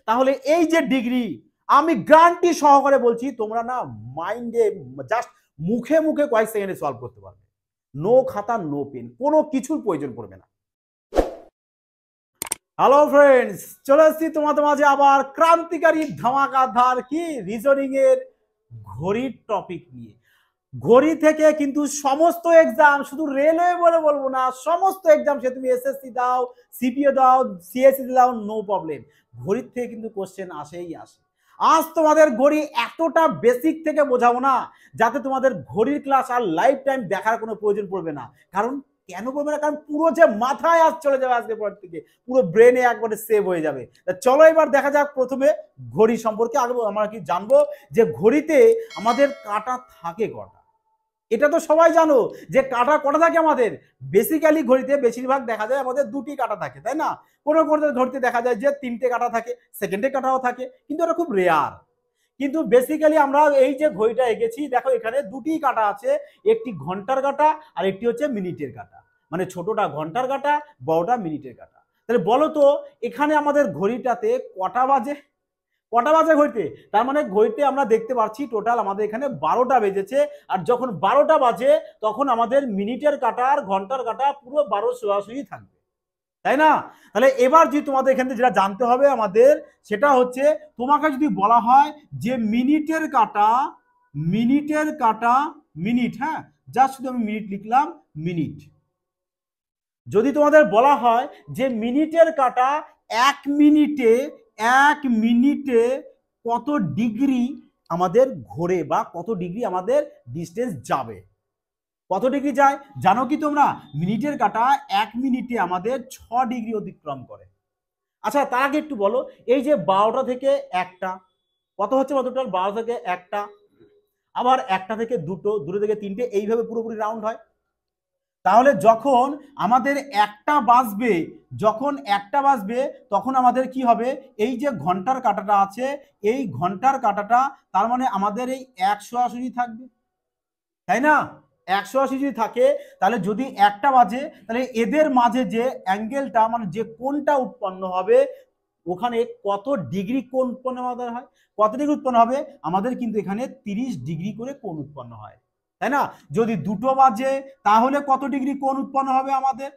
তাহলে এই যে ডিগ্রি, আমি গ্যারান্টি সহকারে বলছি তোমরা না মাইন্ডে জাস্ট মুখে মুখে কয়েক সেকেন্ডে সলভ করতে পারবে। নো খাতা নো পেন, কোনো কিছুর প্রয়োজন পড়বে না। হ্যালো ফ্রেন্ডস, চলে এসেছি তোমাদের মাঝে আবার ক্রান্তিকারী ধামাকাধার কি রিজনিং এর ঘড়ির টপিক নিয়ে। ঘড়ি থেকে কিন্তু সমস্ত এক্সাম, শুধু রেলওয়ে বলে বলবো না, সমস্ত এক্সাম, সে তুমি এসএসসি দাও, সিপিও দাও, সিএসসি দাও, নো প্রবলেম, ঘড়ির থেকে কিন্তু কোশ্চেন আসেই আসে। আজ তোমাদের ঘড়ি এতটা বেসিক থেকে বোঝাবো না যাতে তোমাদের ঘড়ির ক্লাস আর লাইফ টাইম দেখার কোনো প্রয়োজন পড়বে না। কারণ কেন পড়বে না? কারণ পুরো যে মাথায় আজ চলে যাবে, আজকে পর থেকে পুরো ব্রেনে একবারে সেভ হয়ে যাবে। চলো এবার দেখা যাক প্রথমে ঘড়ি সম্পর্কে। আগে আমরা কি জানবো যে ঘড়িতে আমাদের কাঁটা থাকে কটা। এটা তো সবাই জানো যে কাঁটা কটা থাকে আমাদের। বেসিক্যালি ঘড়িতে বেশিরভাগ দেখা যায় আমাদের দুটি কাঁটা থাকে, তাই না? কোনো কোনো ঘড়িতে দেখা যায় যে তিনটে কাঁটা থাকে, সেকেন্ডে কাঁটাও থাকে, কিন্তু এটা খুব রেয়ার। কিন্তু বেসিক্যালি আমরা এই যে ঘড়িটা এঁকেছি, দেখো এখানে দুটি কাঁটা আছে, একটি ঘন্টার কাঁটা আর একটি হচ্ছে মিনিটের কাঁটা। মানে ছোটটা ঘন্টার কাঁটা, বড়টা মিনিটের কাঁটা। তাহলে বলো তো এখানে আমাদের ঘড়িটাতে কটা বাজে? কটা বাজে ঘড়িতে? তার মানে ঘড়িতে আমরা দেখতে পাচ্ছি টোটাল আমাদের এখানে 12টা বেজেছে। আর যখন 12টা বাজে তখন আমাদের মিনিটের কাঁটা আর ঘন্টার কাঁটা পুরো 12 সোজাসুজি থাকবে, তাই না? তাহলে এবার যদি তোমাদের এখান থেকে যেটা জানতে হবে আমাদের, সেটা হচ্ছে তোমাকে যদি বলা হয় যে মিনিটের কাঁটা মিনিট, হ্যাঁ, জাস্ট শুধু আমি মিনিট লিখলাম, মিনিট। যদি তোমাদের বলা হয় যে মিনিটের কাঁটা এক মিনিটে কত ডিগ্রি আমাদের ঘোরে বা কত ডিগ্রি আমাদের ডিস্টেন্স যাবে, কত ডিগ্রি যায় জানো কি তোমরা? মিনিটের কাঁটা 1 মিনিটে আমাদের 6 ডিগ্রি অতিক্রম করে। আচ্ছা তার আগে একটু বলো, এই যে 12টা থেকে 1টা কত হচ্ছে? টোটাল 12 থেকে 1টা, আবার 1টা থেকে 2টো, 2টো থেকে 3টে, এইভাবে পুরোপুরি রাউন্ড হয়। তাহলে যখন আমাদের একটা বাজবে তখন আমাদের কি হবে? এই যে ঘন্টার কাঁটাটা আছে, এই ঘন্টার কাঁটাটা তার মানে আমাদের এই 180 থাকবে, তাই না? 180 যদি থাকে তাহলে যদি একটা বাজে, তাহলে এদের মাঝে যে অ্যাঙ্গেলটা মানে যে কোণটা উৎপন্ন হবে, ওখানে কত ডিগ্রি কোণ উৎপন্ন আমাদের হয়? কত ডিগ্রি উৎপন্ন হবে? আমাদের কিন্তু এখানে 30 ডিগ্রি করে কোণ উৎপন্ন হয়, তাই না? যদি 2টো বাজে তাহলে কত ডিগ্রি কোণ উৎপন্ন হবে আমাদের?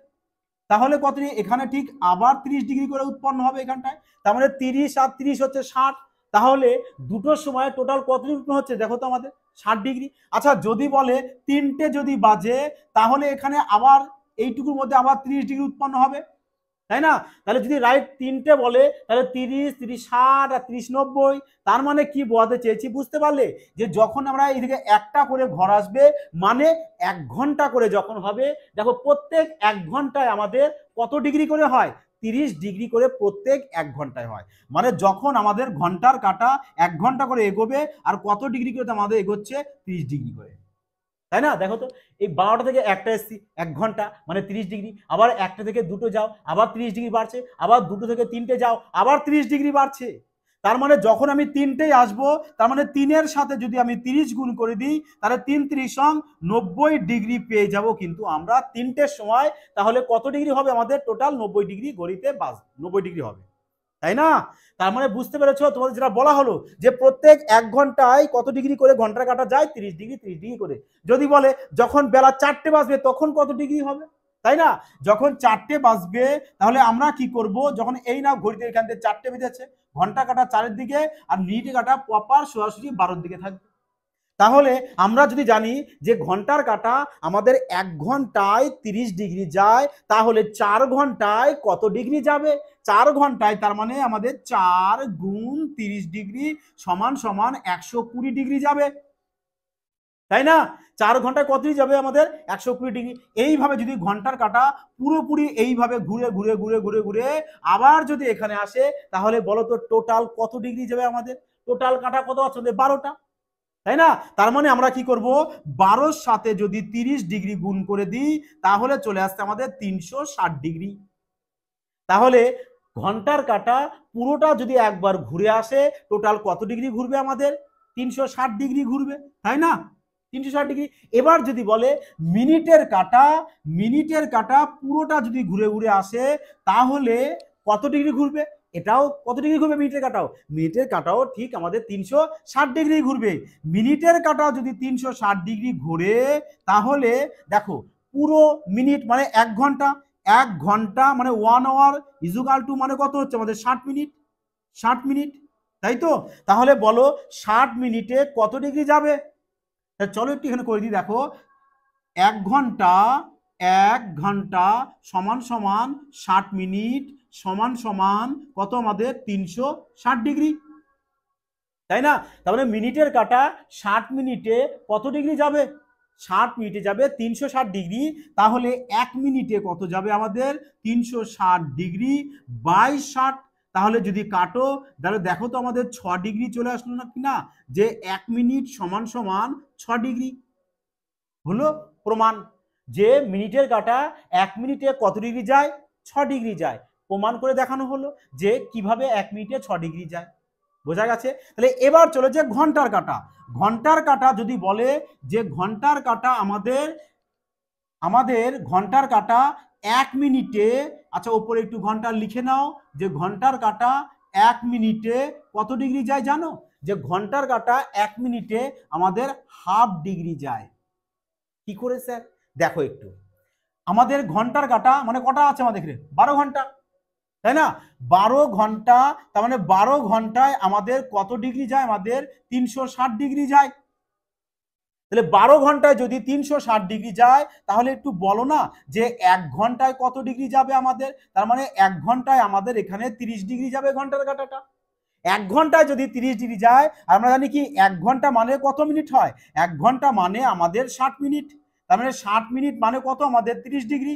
তাহলে কত ডিগ্রি? এখানে ঠিক আবার 30 ডিগ্রি করে উৎপন্ন হবে এখানটায়। তার মানে 30 আর 30 হচ্ছে 60। তাহলে দুটোর সময় টোটাল কত ডিগ্রি উৎপন্ন হচ্ছে দেখো তো আমাদের? 60 ডিগ্রি। আচ্ছা যদি বলে 3টে যদি বাজে, তাহলে এখানে আবার এইটুকুর মধ্যে আবার 30 ডিগ্রি উৎপন্ন হবে, তাই না? তাহলে যদি রাইট 3টে বলে তাহলে 30, 30, 60 আর 30, 90। তার মানে কি বোঝাতে চেয়েছি বুঝতে পারলে? যে যখন আমরা এদিকে একটা করে ঘর আসবে, মানে 1 ঘন্টা করে যখন হবে, দেখো প্রত্যেক 1 ঘন্টায় আমাদের কত ডিগ্রি করে হয়? 30 ডিগ্রি করে প্রত্যেক 1 ঘন্টায় হয়। মানে যখন আমাদের ঘন্টার কাঁটা 1 ঘন্টা করে এগোবে, আর কত ডিগ্রি করে আমাদের এগোচ্ছে? 30 ডিগ্রি করে, তাই না? দেখো তো এই 12টা থেকে 1টা এসছি, 1 ঘন্টা মানে 30 ডিগ্রি, আবার 1টা থেকে 2টো যাও আবার 30 ডিগ্রি বাড়ছে, আবার 2টো থেকে 3টে যাও আবার 30 ডিগ্রি বাড়ছে। তার মানে যখন আমি 3টেই আসবো, তার মানে 3-এর সাথে যদি আমি 30 গুণ করে দিই, তাহলে 3 × 3 = 90 ডিগ্রি পেয়ে যাব কিন্তু আমরা 3টের সময়। তাহলে কত ডিগ্রি হবে আমাদের? টোটাল 90 ডিগ্রি ঘড়িতে 90 ডিগ্রি হবে, তাই না? তার মানে বুঝতে পেরেছো তোমাদের যেটা বলা হলো যে প্রত্যেক 1 ঘন্টায় কত ডিগ্রি করে ঘন্টার কাঁটা যায়? 30 ডিগ্রি 30 ডিগ্রি করে। যদি বলে যখন বেলা 4টে বাজবে তখন কত ডিগ্রি হবে, তাই না? যখন 4টে বাজবে তাহলে আমরা কি করব? যখন এই না ঘড়িতে এখান থেকে 4টে বেজেছে, ঘন্টা কাঁটা 4-এর দিকে আর মিনিটের কাঁটা প্রপার সোজাসুজি 12-র দিকে থাকবে। তাহলে আমরা যদি জানি যে ঘন্টার কাঁটা আমাদের 1 ঘন্টায় 30 ডিগ্রি যায়, তাহলে 4 ঘন্টায় কত ডিগ্রি যাবে? 4 ঘন্টায় তার মানে আমাদের 4 গুণ 30 ডিগ্রি সমান সমান 120 ডিগ্রি যাবে, তাই না? 4 ঘন্টায় কত ডিগ্রি যাবে আমাদের? 120 ডিগ্রি। এইভাবে যদি ঘন্টার কাঁটা পুরোপুরি এইভাবে ঘুরে ঘুরে ঘুরে ঘুরে ঘুরে আবার যদি এখানে আসে, তাহলে বলো তো টোটাল কত ডিগ্রি যাবে আমাদের? টোটাল কাঁটা কত আছে? 12টা, তাই না? তার মানে আমরা কি করব? 12-র সাথে যদি 30 ডিগ্রি গুণ করে দিই, তাহলে চলে আসছে আমাদের 360 ডিগ্রি। তাহলে ঘন্টার কাঁটা পুরোটা যদি একবার ঘুরে আসে, টোটাল কত ডিগ্রি ঘুরবে আমাদের? 360 ডিগ্রি ঘুরবে, তাই না? 360 ডিগ্রি। এবার যদি বলে মিনিটের কাঁটা পুরোটা যদি ঘুরে ঘুরে আসে, তাহলে কত ডিগ্রি ঘুরবে? এটাও কত ডিগ্রি ঘুরবে মিনিটের কাঁটাও? মিনিটের কাঁটাও ঠিক আমাদের 360 ডিগ্রি ঘুরবে। মিনিটের কাঁটা যদি 360 ডিগ্রি ঘুরে তাহলে দেখো পুরো মিনিট মানে 1 ঘন্টা, 1 ঘন্টা মানে 1 আওয়ার ইজুকাল টু মানে কত হচ্ছে আমাদের 60 মিনিট, 60 মিনিট, তাই তো? তাহলে বলো 60 মিনিটে কত ডিগ্রি যাবে? চলো একটু এখানে করে দিই, দেখো 1 ঘন্টা, 1 ঘন্টা সমান সমান 60 মিনিট সমান সমান কত আমাদের 360 ডিগ্রি, তাই না? তাহলে মিনিটের কাঁটা 60 মিনিটে কত ডিগ্রি যাবে? 60 মিনিটে যাবে 360 ডিগ্রি। তাহলে 1 মিনিটে কত যাবে আমাদের? 360 ডিগ্রি বাই 60। তাহলে যদি কাটো তাহলে দেখো তো আমাদের 6 ডিগ্রি চলে আসলো না কিনা, যে 1 মিনিট সমান সমান 6 ডিগ্রি। হলো প্রমাণ যে মিনিটের কাঁটা 1 মিনিটে কত ডিগ্রি যায়? 6 ডিগ্রি যায়। প্রমাণ করে দেখানো হলো যে কিভাবে 1 মিনিটে 6 ডিগ্রি যায়। বোঝা গেছে? তাহলে এবার চলে যে ঘন্টার কাঁটা। ঘন্টার কাঁটা যদি বলে যে ঘন্টার কাঁটা আমাদের ঘন্টার কাঁটা 1 মিনিটে, আচ্ছা ওপরে একটু ঘন্টা লিখে নাও, যে ঘন্টার কাঁটা 1 মিনিটে কত ডিগ্রি যায় জানো? যে ঘন্টার কাঁটা 1 মিনিটে আমাদের হাফ ডিগ্রি যায়। কি করে স্যার? দেখো একটু, আমাদের ঘন্টার কাঁটা মানে কটা আছে আমাদের এখানে? 12 ঘন্টা, তাই না? 12 ঘন্টা, তার মানে 12 ঘন্টায় আমাদের কত ডিগ্রি যায়? আমাদের 360 ডিগ্রি যায়। তাহলে 12 ঘন্টায় যদি 360 ডিগ্রি যায় তাহলে একটু বলো না যে 1 ঘন্টায় কত ডিগ্রি যাবে আমাদের? তার মানে 1 ঘন্টায় আমাদের এখানে 30 ডিগ্রি যাবে ঘন্টার কাঁটাটা। 1 ঘন্টায় যদি 30 ডিগ্রি যায়, আমরা জানি কি 1 ঘন্টা মানে কত মিনিট হয়? 1 ঘন্টা মানে আমাদের 60 মিনিট। তার মানে 60 মিনিট মানে কত আমাদের? 30 ডিগ্রি।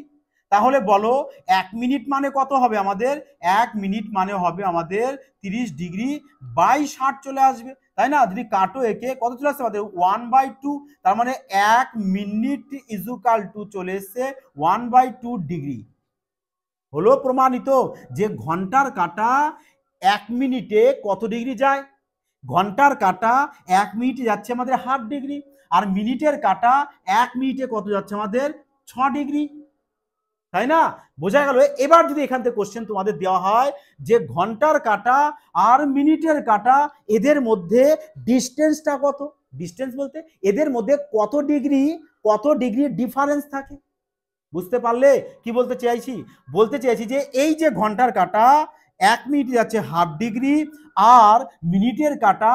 তাহলে বলো 1 মিনিট মানে কত হবে আমাদের? 1 মিনিট মানে হবে আমাদের 30 ডিগ্রি বাই 60 চলে আসবে, তাই না? যদি কাটো একে কত চলে আসছে আমাদের? 1/2। তার মানে 1 মিনিট ইজুকাল টু চলে এসছে 1/2 ডিগ্রি। হলো প্রমাণিত যে ঘন্টার কাঁটা 1 মিনিটে কত ডিগ্রি যায়? ঘন্টার কাঁটা 1 মিনিটে যাচ্ছে আমাদের হাফ ডিগ্রি, আর মিনিটের কাঁটা 1 মিনিটে কত যাচ্ছে আমাদের? 6 ডিগ্রি, তাই না? বোঝা গেল? এবার যদি এখান থেকে কোশ্চেন তোমাদের দেওয়া হয় যে ঘন্টার কাঁটা আর মিনিটের কাঁটা এদের মধ্যে ডিস্টেন্সটা কত? ডিস্টেন্স বলতে এদের মধ্যে কত ডিগ্রি ডিফারেন্স থাকে। বুঝতে পারলে কি বলতে চাইছি? বলতে চাইছি যে এই যে ঘন্টার কাঁটা 1 মিনিট যাচ্ছে হাফ ডিগ্রি আর মিনিটের কাঁটা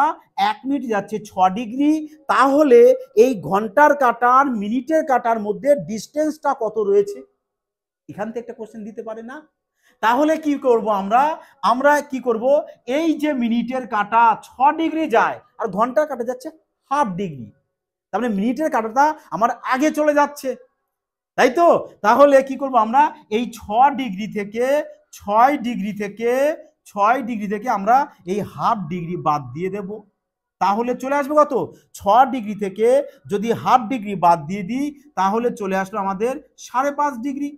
1 মিনিট যাচ্ছে 6 ডিগ্রি, তাহলে এই ঘন্টার কাঁটা আর মিনিটের কাঁটার মধ্যে ডিস্টেন্সটা কত রয়েছে? এখান থেকে একটা কোশ্চেন দিতে পারে না? তাহলে কি করব আমরা কি করব, এই যে মিনিটের কাঁটা 6 ডিগ্রি যায় আর ঘন্টার কাঁটা যাচ্ছে হাফ ডিগ্রি, তার মানে মিনিটের কাঁটাটা আমার আগে চলে যাচ্ছে, তাই তো? তাহলে কি করব আমরা, এই 6 ডিগ্রি থেকে 6 ডিগ্রি থেকে আমরা এই হাফ ডিগ্রি বাদ দিয়ে দেব। তাহলে চলে আসবে কত? 6 ডিগ্রি থেকে যদি হাফ ডিগ্রি বাদ দিয়ে দিই তাহলে চলে আসলো আমাদের 5.5 ডিগ্রি।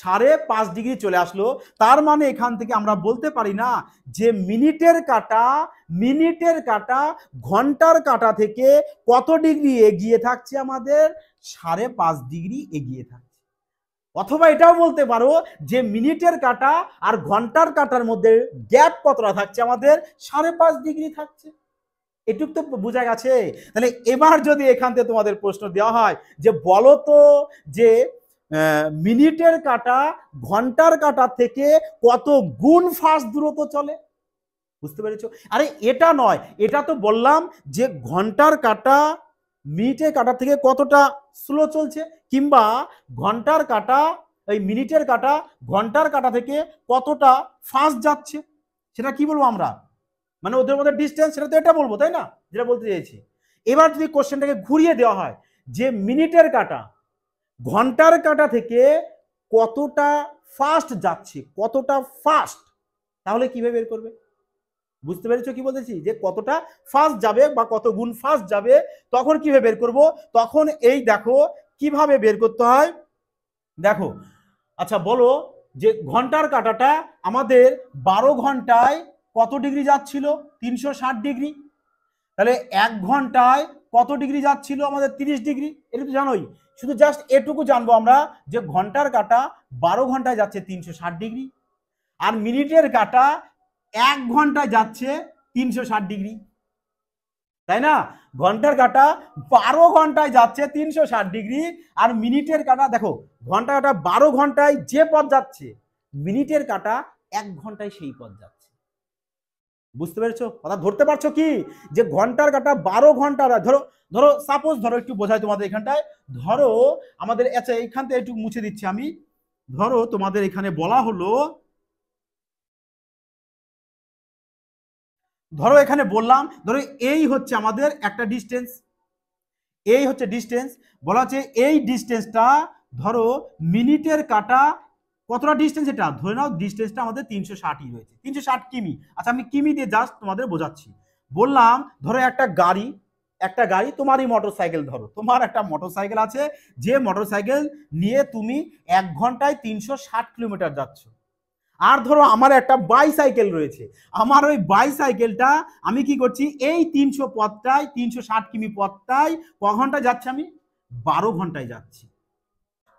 5.5 ডিগ্রি চলে আসলো। তার মানে এখান থেকে আমরা বলতে পারি না যে মিনিটের কাঁটা ঘন্টার কাঁটা থেকে কত ডিগ্রি এগিয়ে থাকছে আমাদের? 5.5 ডিগ্রি এগিয়ে থাকছে। অথবা এটাও বলতে পারো যে মিনিটের কাঁটা আর ঘন্টার কাঁটার মধ্যে গ্যাপ কতটা থাকছে আমাদের? 5.5 ডিগ্রি থাকছে। এটুক তো বোঝা গেছে। তাহলে এবার যদি এখান থেকে তোমাদের প্রশ্ন দেওয়া হয় যে বলো তো যে মিনিটের কাঁটা ঘন্টার কাঁটা থেকে কত গুণ ফাস্ট দূরত্ব চলে? বুঝতে পেরেছো? আরে এটা নয়, এটা তো বললাম যে ঘন্টার কাঁটা মিনিটের কাঁটা থেকে কতটা স্লো চলছে, কিংবা ঘন্টার কাঁটা এই মিনিটের কাঁটা ঘন্টার কাঁটা থেকে কতটা ফাস্ট যাচ্ছে, সেটা কি বলবো আমরা? মানে ওদের মধ্যে ডিস্টেন্স, সেটা তো এটা বলবো, তাই না? যেটা বলতে চাইছি। এবার যদি কোশ্চেনটাকে ঘুরিয়ে দেওয়া হয় যে মিনিটের কাঁটা ঘন্টার কাঁটা থেকে কতটা ফাস্ট যাচ্ছে, কতটা ফাস্ট, তাহলে কিভাবে বের করবে? বুঝতে পেরেছো কি বলতেছি? যে কতটা ফাস্ট যাবে বা কত গুণ ফাস্ট যাবে, তখন কিভাবে বের করব? তখন এই দেখো কিভাবে বের করতে হয়, দেখো। আচ্ছা বলো যে ঘন্টার কাঁটাটা আমাদের 12 ঘন্টায় কত ডিগ্রি যাচ্ছিল? 360 ডিগ্রি। তাহলে 1 ঘন্টায় কত ডিগ্রি যাচ্ছিল আমাদের? 30 ডিগ্রি। এটা তো জানোই। শুধু জাস্ট এটুকু জানবো আমরা যে ঘন্টার কাঁটা 12 ঘন্টায় যাচ্ছে 360 ডিগ্রি, আর মিনিটের কাটা 1 ঘন্টায় যাচ্ছে 360 ডিগ্রি, তাই না? ঘন্টার কাটা 12 ঘন্টায় যাচ্ছে 360 ডিগ্রি, আর মিনিটের কাটা দেখো, ঘন্টার কাটা 12 ঘন্টায় যে পথ যাচ্ছে, মিনিটের কাটা 1 ঘন্টায় সেই পথ যাচ্ছে। বুঝতে পেরেছো? কথা ধরতে পারছো কি? যে ঘন্টার কাটা 12 ঘন্টা, ধরো ধরো সাপোজ ধরো একটু বোঝাই তোমাদের এখানটায়, ধরো আমাদের, আচ্ছা এইখান থেকে একটু মুছে দিচ্ছি আমি, ধরো তোমাদের এখানে বলা হলো, ধরো এখানে বললাম, ধরো এই হচ্ছে আমাদের একটা ডিস্টেন্স, এই হচ্ছে ডিস্টেন্স, বলা হচ্ছে এই ডিস্টেন্সটা ধরো মিনিটের কাটা কতটা ডিস্টেন্স, এটা ধরে নাও ডিস্টেন্সটা আমাদের 360ই রয়েছে, 360 কিমি। আচ্ছা আমি কিমি দিয়ে জাস্ট তোমাদের বোঝাচ্ছি। বললাম ধরো একটা গাড়ি, তোমারই মোটরসাইকেল, ধরো তোমার একটা মোটরসাইকেল আছে, যে মোটরসাইকেল নিয়ে তুমি 1 ঘন্টায় 360 কিলোমিটার যাচ্ছ। আর ধরো আমার একটা বাইসাইকেল রয়েছে, আমার ওই বাইসাইকেলটা আমি কি করছি, এই 360 কিমি পথটাই ক ঘন্টায় যাচ্ছে, আমি 12 ঘন্টায় যাচ্ছি।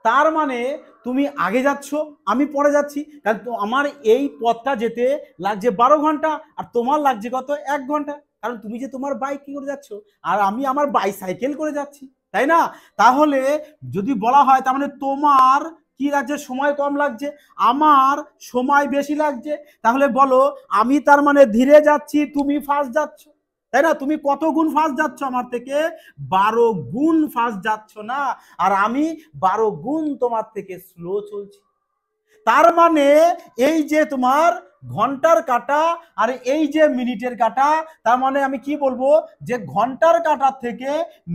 তার মানে তুমি আগে যাচ্ছ, আমি পরে যাচ্ছি, কারণ তো আমার এই পথটা যেতে লাগছে 12 ঘন্টা, আর তোমার লাগছে কত, 1 ঘন্টা, কারণ তুমি যে তোমার বাইক কি করে যাচ্ছ, আর আমি আমার বাইসাইকেল করে যাচ্ছি, তাই না? তাহলে যদি বলা হয়, তার মানে তোমার কি লাগছে, সময় কম লাগছে, আমার সময় বেশি লাগছে। তাহলে বলো, আমি তার মানে ধীরে যাচ্ছি, তুমি ফাস্ট যাচ্ছ, তাই না? তুমি কত গুণ ফাস্ট যাচ্ছ আমার থেকে, 12 গুণ ফাস্ট যাচ্ছ না, আর আমি 12 গুণ তোমার থেকে স্লো চলছি। তার মানে এই যে তোমার ঘন্টার কাটা আর এই যে মিনিটের কাটা, তার মানে আমি কি বলবো, যে ঘন্টার কাটা থেকে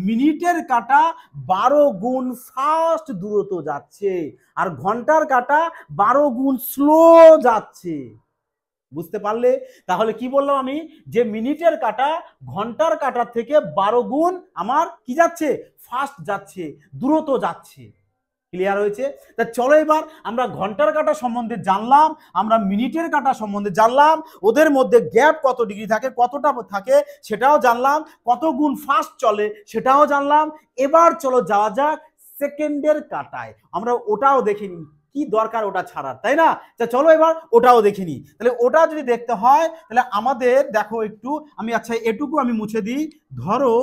মিনিটের কাটা 12 গুণ ফাস্ট দূরত্ব যাচ্ছে, আর ঘন্টার কাটা 12 গুণ স্লো যাচ্ছে। বুঝতে পারলে? তাহলে কি বললাম আমি, যে মিনিটের কাটা ঘন্টার কাটার থেকে 12 গুণ আমার কি যাচ্ছে, ফাস্ট যাচ্ছে, দ্রুত যাচ্ছে। ক্লিয়ার হয়েছে? তা চলো এবার আমরা ঘন্টার কাটা সম্বন্ধে জানলাম, আমরা মিনিটের কাটা সম্বন্ধে জানলাম, ওদের মধ্যে গ্যাপ কত ডিগ্রি থাকে, কতটা থাকে সেটাও জানলাম, কত গুণ ফাস্ট চলে সেটাও জানলাম। এবার চলো যাওয়া যাক সেকেন্ডের কাটায়, আমরা ওটাও দেখে নিই, কি দরকার ওটা ছাড়ার, তাই না? চলো এবার ওটাও দেখে নিই। তাহলে ওটা যদি দেখতে হয়, তাহলে আমাদের দেখো একটু, আমি আচ্ছা এটুকু আমি মুছে দিই। ধরো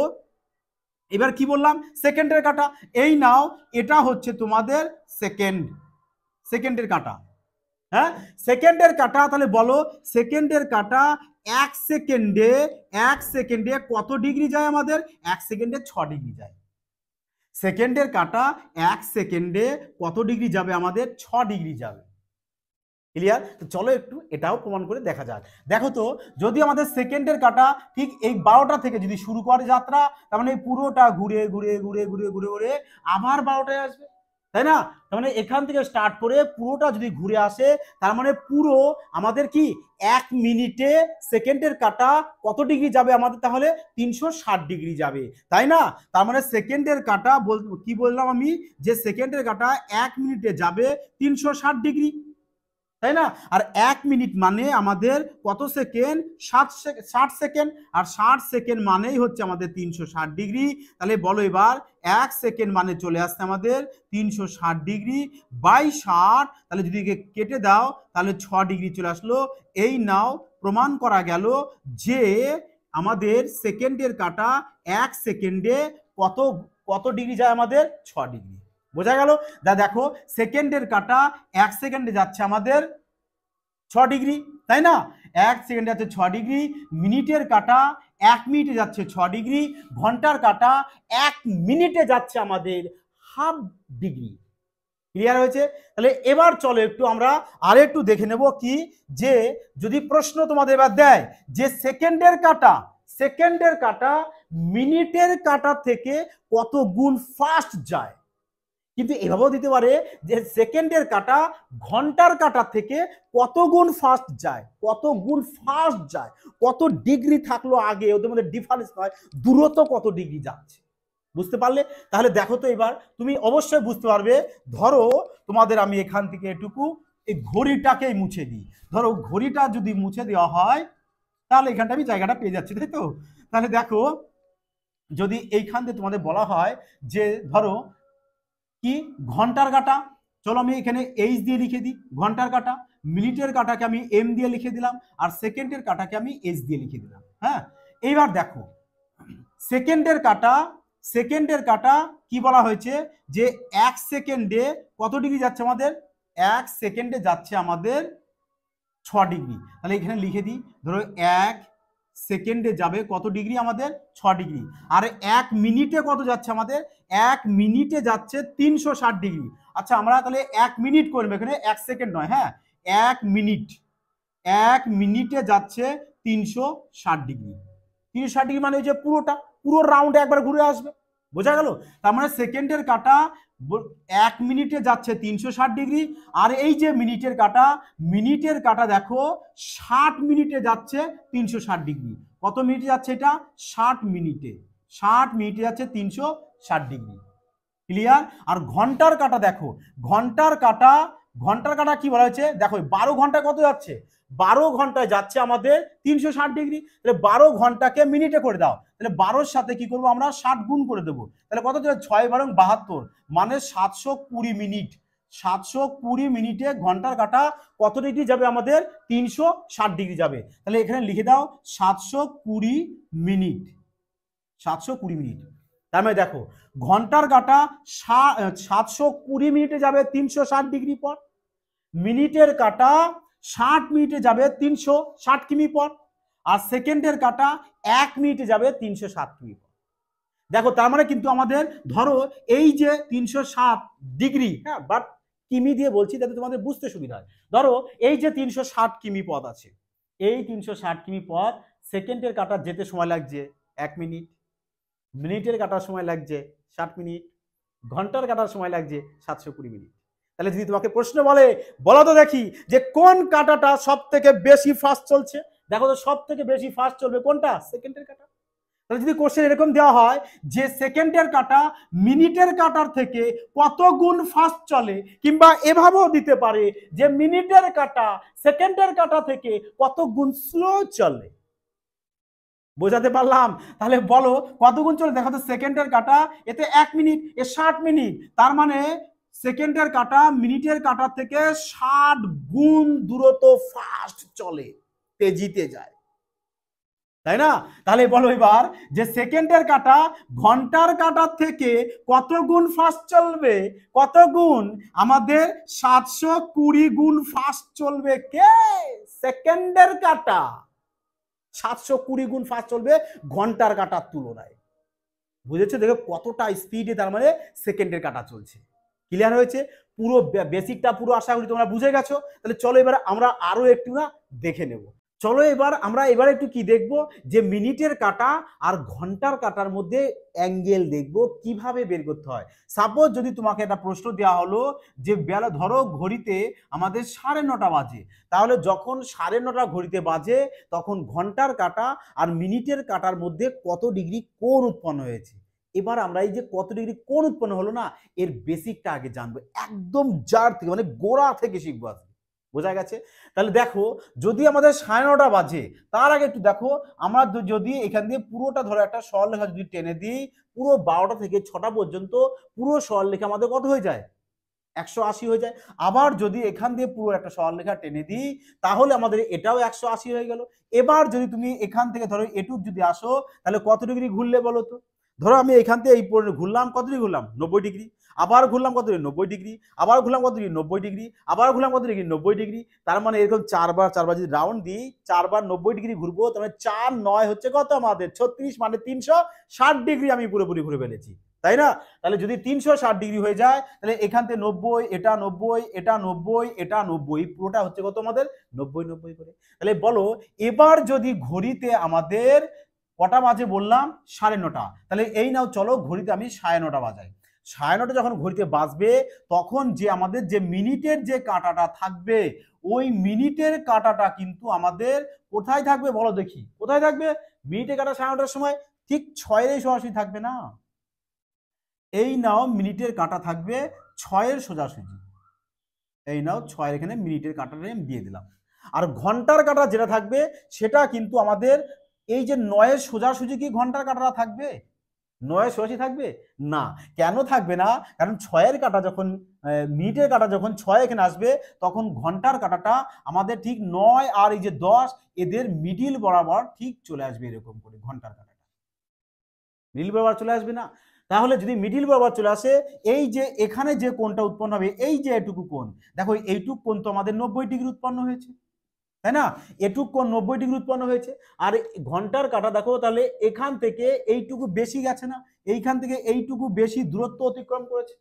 এবার কি বললাম, সেকেন্ডের কাটা, এই নাও, এটা হচ্ছে তোমাদের সেকেন্ডের কাটা। হ্যাঁ, সেকেন্ডের কাটা, তাহলে বলো সেকেন্ডের কাটা 1 সেকেন্ডে কত ডিগ্রি যায় আমাদের, 1 সেকেন্ডে 6 ডিগ্রি যায়। সেকেন্ডের কাটা 1 সেকেন্ডে কত ডিগ্রি যাবে আমাদের, 6 ডিগ্রি যাবে। ক্লিয়ার? তো চলো একটু এটাও প্রমাণ করে দেখা যাক। দেখো তো, যদি আমাদের সেকেন্ডের কাটা ঠিক এই 12টা থেকে যদি শুরু করে যাত্রা, তার মানে পুরোটা ঘুরে ঘুরে ঘুরে ঘুরে ঘুরে ঘুরে আবার 12টায় আসবে, তাই না? তার মানে এখান থেকে স্টার্ট করে পুরোটা যদি ঘুরে আসে, তার মানে পুরো আমাদের কি 1 মিনিটে সেকেন্ডের কাটা কত ডিগ্রি যাবে আমাদের, তাহলে 360 ডিগ্রি যাবে, তাই না? তার মানে সেকেন্ডের কাটা কি বললাম আমি, যে সেকেন্ডের কাটা 1 মিনিটে যাবে 360 ডিগ্রি, তাই না? আর 1 মিনিট মানে আমাদের কত সেকেন্ড, 60 সেকেন্ড, আর 60 সেকেন্ড মানেই হচ্ছে আমাদের 360 ডিগ্রি। তাহলে বলো এবার 1 সেকেন্ড মানে চলে আসছে আমাদের 360 ডিগ্রি বাই 60, তাহলে যদি কেটে দাও তাহলে 6 ডিগ্রি চলে আসলো। এই নাও, প্রমাণ করা গেল যে আমাদের সেকেন্ডের কাটা 1 সেকেন্ডে কত কত ডিগ্রি যায় আমাদের, 6 ডিগ্রি। বোঝা গেল? দেখো সেকেন্ডের কাটা 1 সেকেন্ডে যাচ্ছে আমাদের 6 ডিগ্রি, তাই না? 1 সেকেন্ডে যাচ্ছে 6 ডিগ্রি, মিনিটের কাটা 1 মিনিটে যাচ্ছে 6 ডিগ্রি, ঘন্টার কাটা 1 মিনিটে যাচ্ছে আমাদের হাফ ডিগ্রি। ক্লিয়ার হয়েছে? তাহলে এবার চলো একটু আমরা আর একটু দেখে নেব কি, যে যদি প্রশ্ন তোমাদের এবার দেয় যে সেকেন্ডের কাটা মিনিটের কাটা থেকে কত গুণ ফাস্ট যায়, কিন্তু এভাবেও দিতে পারে যে সেকেন্ডের কাটা ঘন্টার কাটা থেকে কত গুণ ফাস্ট যায়, কত ডিগ্রি থাকলো আগে, ওদের মধ্যে ডিফারেন্স নয়, দূরত্ব কত ডিগ্রি যাচ্ছে। বুঝতে পারলে? তাহলে দেখো তো এবার তুমি অবশ্যই বুঝতে পারবে। ধরো তোমাদের আমি এখান থেকে এটুকু এই ঘড়িটাকেই মুছে দিই, ধরো ঘড়িটা যদি মুছে দেওয়া হয়, তাহলে এখানটা আমি জায়গাটা পেয়ে যাচ্ছি, তাই তো? তাহলে দেখো, যদি এইখান থেকে তোমাদের বলা হয় যে ধরো কি ঘন্টার কাটা, চলো আমি এখানে এইচ দিয়ে লিখে দিই ঘন্টার কাটা, মিনিটের কাটাকে আমি এম দিয়ে লিখে দিলাম, আর সেকেন্ডের কাটাকে আমি এইচ দিয়ে লিখে দিলাম। হ্যাঁ, এইবার দেখো সেকেন্ডের কাটা কি বলা হয়েছে যে 1 সেকেন্ডে কত ডিগ্রি যাচ্ছে আমাদের, 1 সেকেন্ডে যাচ্ছে আমাদের 6 ডিগ্রি। তাহলে এখানে লিখে দিই, ধরো 1 সেকেন্ডে যাবে কত ডিগ্রি আমাদের, 6 ডিগ্রি। আর 1 মিনিটে কত যাচ্ছে আমাদের, 1 মিনিটে যাচ্ছে 360 ডিগ্রি। আচ্ছা আমরা তাহলে 1 মিনিট করবো, এখানে 1 সেকেন্ড নয়, হ্যাঁ 1 মিনিটে যাচ্ছে 360 ডিগ্রি। 360 ডিগ্রি মানে যে পুরো রাউন্ড একবার ঘুরে আসবে, বোঝা গেল? তার মানে সেকেন্ডের কাটা 1 মিনিটে যাচ্ছে 360 ডিগ্রি, আর এই যে মিনিটের কাটা দেখো 60 মিনিটে যাচ্ছে 360 ডিগ্রি। কত মিনিটে যাচ্ছে এটা, 60 মিনিটে যাচ্ছে 360 ডিগ্রি। ক্লিয়ার? আর ঘন্টার কাটা দেখো, ঘন্টার কাটা কি বলা হয়েছে দেখো, 12 ঘন্টা কত যাচ্ছে, 12 ঘন্টায় যাচ্ছে আমাদের 360 ডিগ্রি। তাহলে 12 ঘন্টাকে মিনিটে করে দাও, তাহলে 12-র সাথে কি করবো আমরা 60 গুণ করে দেবো, তাহলে কত, 6 12 72, মানে 720 মিনিট। 720 মিনিটে ঘন্টার কাটা কত ডিগ্রি যাবে আমাদের, 360 ডিগ্রি যাবে। তাহলে এখানে লিখে দাও 720 মিনিট, 720 মিনিট। তার মানে দেখো ঘন্টার কাটা 720 মিনিটে যাবে 360 ডিগ্রি পর, মিনিটের কাটা 60 মিনিটে যাবে 360 কিমি পর, আর সেকেন্ডের কাটা 1 মিনিটে যাবে 360 কিমি পর। দেখো তার মানে কিন্তু আমাদের ধরো এই যে 360 ডিগ্রি, হ্যাঁ বাট কিমি দিয়ে বলছি যাতে তোমাদের বুঝতে সুবিধা হয়। ধরো এই যে 360 কিমি পথ আছে, এই 360 কিমি পথ সেকেন্ডের কাটা যেতে সময় লাগছে 1 মিনিট, মিনিটের কাটার সময় লাগছে 60 মিনিট, ঘন্টার কাটার সময় লাগছে 720 মিনিট। তাহলে যদি তোমাকে প্রশ্ন বলে, বলো তো দেখি যে কোন কাটাটা সব থেকে বেশি ফাস্ট চলছে, দেখো তো সব থেকে বেশি ফাস্ট চলবে কোনটা, সেকেন্ডের কাটা। তাহলে যদি কোশ্চেন এরকম দেওয়া হয় যে সেকেন্ডের কাটা মিনিটের কাটার থেকে কত গুণ ফাস্ট চলে, কিংবা এভাবেও দিতে পারে যে মিনিটের কাটা সেকেন্ডের কাটা থেকে কত গুণ স্লো চলে, বোঝাতে পারলাম? তাহলে বলো কত গুণ চলে, দেখো তো সেকেন্ডের কাটা এতে 1 মিনিট, এ 60 মিনিট, তার মানে সেকেন্ডের কাটা মিনিটের কাটা থেকে 60 গুণ দূরত্ব ফাস্ট চলে, তেজিতে যায়, তাই না? তাহলে বলো এবার যে সেকেন্ডের কাটা ঘন্টার কাটার থেকে কত গুণ ফাস্ট চলবে, কত গুণ, আমাদের 720 গুণ ফাস্ট চলবে কে, সেকেন্ডের কাটা 720 গুণ ফাস্ট চলবে ঘন্টার কাটার তুলনায়। বুঝেছো? দেখো কতটা স্পিডে তার মানে সেকেন্ডের কাটা চলছে। ক্লিয়ার হয়েছে? পুরো বেসিকটা পুরো আশা করি তোমরা বুঝে গেছো। তাহলে চলো এবার আমরা আরো একটু না দেখে নেব। চলো আমরা একটু কি দেখবো যে মিনিটের কাটা আর ঘন্টার কাটার মধ্যে অ্যাঙ্গেল দেখবো কিভাবে বের করতে হয়। সাপোজ যদি তোমাকে একটা প্রশ্ন দেওয়া হলো যে বেলা ধরো ঘড়িতে আমাদের 9:30 বাজে, তাহলে যখন 9:30 ঘড়িতে বাজে তখন ঘন্টার কাটা আর মিনিটের কাটার মধ্যে কত ডিগ্রি কোণ উৎপন্ন হয়েছে। এবার আমরা এই যে কত ডিগ্রি কোণ উৎপন্ন হলো না, এর বেসিকটা আগে জানবো, একদম জার থেকে মানে গোড়া থেকে শিখবো আজকে। বোঝা গেছে? তাহলে দেখো যদি আমাদের 9:30 বাজে, তার আগে একটু দেখো আমরা যদি এখান দিয়ে পুরোটা ধরো একটা সরলরেখা যদি টেনে দিই, পুরো 12টা থেকে 6টা পর্যন্ত পুরো সরলরেখা আমাদের কত হয়ে যায়, 180 হয়ে যায়। আবার যদি এখান দিয়ে পুরো একটা সরলরেখা টেনে দিই তাহলে আমাদের এটাও 180 হয়ে গেল। এবার যদি তুমি এখান থেকে ধরো এটুক যদি আসো তাহলে কত ডিগ্রি ঘুরলে বলো তো? ধরো আমি এখান থেকে এই পর্যন্ত ঘুরলাম, কত ডিগ্রি ঘুরলাম, 90 ডিগ্রি। আবার ঘুরলাম কত ডিগ্রি, 90 ডিগ্রি। আবার ঘুরলাম কত ডিগ্রি, 90 ডিগ্রি। আবার ঘুরলাম কত ডিগ্রি, 90 ডিগ্রি। তার মানে এরকম চারবার যদি রাউন্ড দিই, 4 বার 90 ডিগ্রি ঘুরবো, তার মানে 4 9 হচ্ছে কত আমাদের 36, মানে 360 ডিগ্রি আমি পুরোপুরি ঘুরে ফেলেছি, তাই না? তাহলে যদি 360 ডিগ্রি হয়ে যায় তাহলে এখান থেকে 90, এটা 90, এটা 90, এটা 90, পুরোটা হচ্ছে কত আমাদের 90 90 করে। তাহলে বলো এবার যদি ঘড়িতে আমাদের কটা বাজে বললাম, 9:30। তাহলে এই নাও চলো ঘড়িতে আমি 9:30 বাজাই। 9:30 যখন ঘড়িতে বাজবে তখন যে আমাদের যে মিনিটের যে কাঁটাটা থাকবে, ওই মিনিটের কাঁটাটা কিন্তু আমাদের কোথায় থাকবে বলো দেখি, কোথায় থাকবে? মিনিটের কাঁটা 9:30টার সময় ঠিক 6-এর সরাসরি থাকবে না, এই নাও মিনিটের কাঁটা থাকবে 6-এর সোজাসুজি। এই নাও 6-এর এখানে মিনিটের কাঁটাটা আমি দিয়ে দিলাম। আর ঘন্টার কাঁটা যেটা থাকবে সেটা কিন্তু আমাদের এই যে 9-এর সোজাসুজি কি ঘন্টার কাঁটাটা থাকবে? 980 থাকবে না। কেন থাকবে না? কারণ 6-এর কাঁটা যখন মিনিটের কাঁটা যখন 6 এখানে আসবে, তখন ঘন্টার কাঁটাটা আমাদের ঠিক 9 আর এই যে 10 এদের মিডিল বরাবর ঠিক চলে আসবে এরকম করে ঘন্টার কাঁটাটা। মিডিল বরাবর চলে আসবে না? তাহলে যদি মিডিল বরাবর চলে আসে, এই যে এখানে যে কোণটা উৎপন্ন হবে, এই যে এটুকু কোণ, দেখো এইটুকু কোণ তো আমাদের 90 ডিগ্রি উৎপন্ন হয়েছে, তাই না? এটুক কোণ 90 ডিগ্রি উৎপন্ন হয়েছে। আর ঘন্টার কাঁটা দেখো তাহলে এখান থেকে এইটুকু বেশি গেছে না, এইখান থেকে এইটুকু বেশি দূরত্ব অতিক্রম করেছে।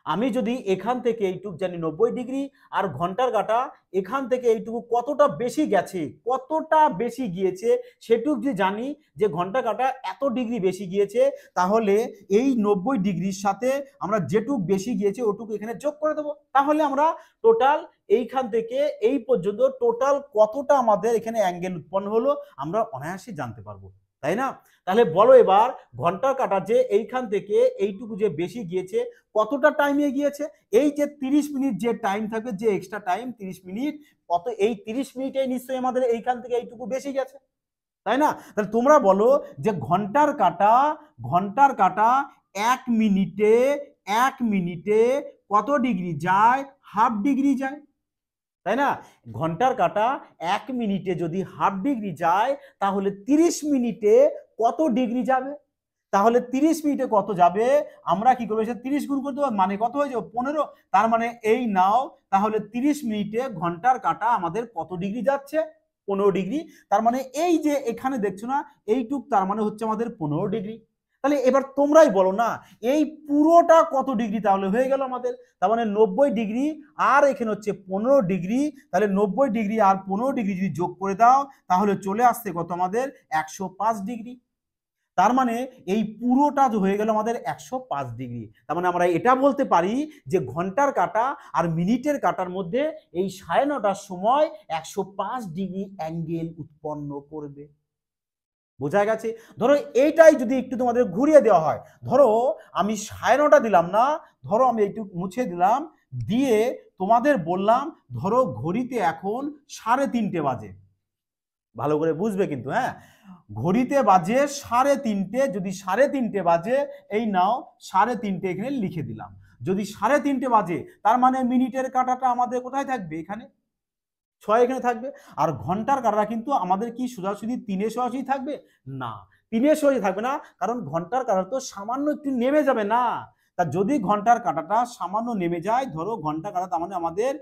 আমি যদি এখান থেকে এইটুকু জানি 90 ডিগ্রি, আর ঘন্টার কাঁটা এখান থেকে এইটুকু কতটা বেশি গেছে, কতটা বেশি গিয়েছে সেটুকু যদি জানি যে ঘন্টা কাঁটা এত ডিগ্রি বেশি গিয়েছে, তাহলে এই 90 ডিগ্রির সাথে আমরা যেটুক বেশি গিয়েছে ওটুকু এখানে যোগ করে দেবো। তাহলে আমরা টোটাল এইখান থেকে এই পর্যন্ত টোটাল কতটা আমাদের এখানে অ্যাঙ্গেল উৎপন্ন হলো আমরা অনায়াসে জানতে পারবো, তাই না? তাহলে বলো এবার ঘন্টার কাঁটা যে এইখান থেকে এইটুকু যে বেশি গিয়েছে কতটা টাইমে গিয়েছে? এই যে 30 মিনিট যে টাইম থাকবে, যে এক্সট্রা টাইম 30 মিনিট, কত এই 30 মিনিটে নিশ্চয়ই আমাদের এইখান থেকে এইটুকু বেশি গেছে, তাই না? তাহলে তোমরা বলো যে ঘন্টার কাঁটা 1 মিনিটে কত ডিগ্রি যায়? হাফ ডিগ্রি যায়, তাই না? ঘন্টার কাঁটা 1 মিনিটে যদি হাফ ডিগ্রি যায়, তাহলে 30 মিনিটে কত ডিগ্রি যাবে? তাহলে 30 মিনিটে কত যাবে? আমরা কি করবো? 30 গুণ করে দেবো, মানে কত হয়ে যাবে? 15। তার মানে এই নাও, তাহলে 30 মিনিটে ঘন্টার কাঁটা আমাদের কত ডিগ্রি যাচ্ছে? 15 ডিগ্রি। তার মানে এই যে এখানে দেখছো না এইটুক, তার মানে হচ্ছে আমাদের 15 ডিগ্রি। তাহলে এবার তোমরাই বলো না এই পুরোটা কত ডিগ্রি তাহলে হয়ে গেল আমাদের? তার মানে 90 ডিগ্রি আর এখানে হচ্ছে 15 ডিগ্রি। তাহলে 90 ডিগ্রি আর 15 ডিগ্রি যদি যোগ করে দাও, তাহলে চলে আসছে কত আমাদের? 105 ডিগ্রি। তার মানে এই পুরোটা হয়ে গেল আমাদের 105 ডিগ্রি। তার মানে আমরা এটা বলতে পারি যে ঘন্টার কাঁটা আর মিনিটের কাঁটার মধ্যে এই 9:30টার সময় 105 ডিগ্রি অ্যাঙ্গেল উৎপন্ন করবে। বোঝা গেছে? ধরো এইটাই যদি একটু তোমাদের ঘুরিয়ে দেওয়া হয়, ধরো আমি 9:30 দিলাম না, ধরো আমি একটু মুছে দিলাম, দিয়ে তোমাদের বললাম ধরো ঘড়িতে এখন 3:30 বাজে। ভালো করে বুঝবে কিন্তু, হ্যাঁ? ঘড়িতে বাজে 3:30। যদি 3:30 বাজে, এই নাও 3:30 এখানে লিখে দিলাম। যদি 3:30 বাজে, তার মানে মিনিটের কাঁটাটা আমাদের কোথায় থাকবে? এখানে 6 এখানে থাকবে। আর ঘন্টার কাঁটাটা কিন্তু আমাদের কি সোজাসুজি 3-এ সোজাসুজি থাকবে না, 3-এ সোজাসুজি থাকবে না, কারণ ঘন্টার কাঁটা তো সামান্য একটু নেমে যাবে না। তা যদি ঘন্টার কাঁটাটা সামান্য নেমে যায়, ধরো ঘন্টার কাঁটা তার মানে আমাদের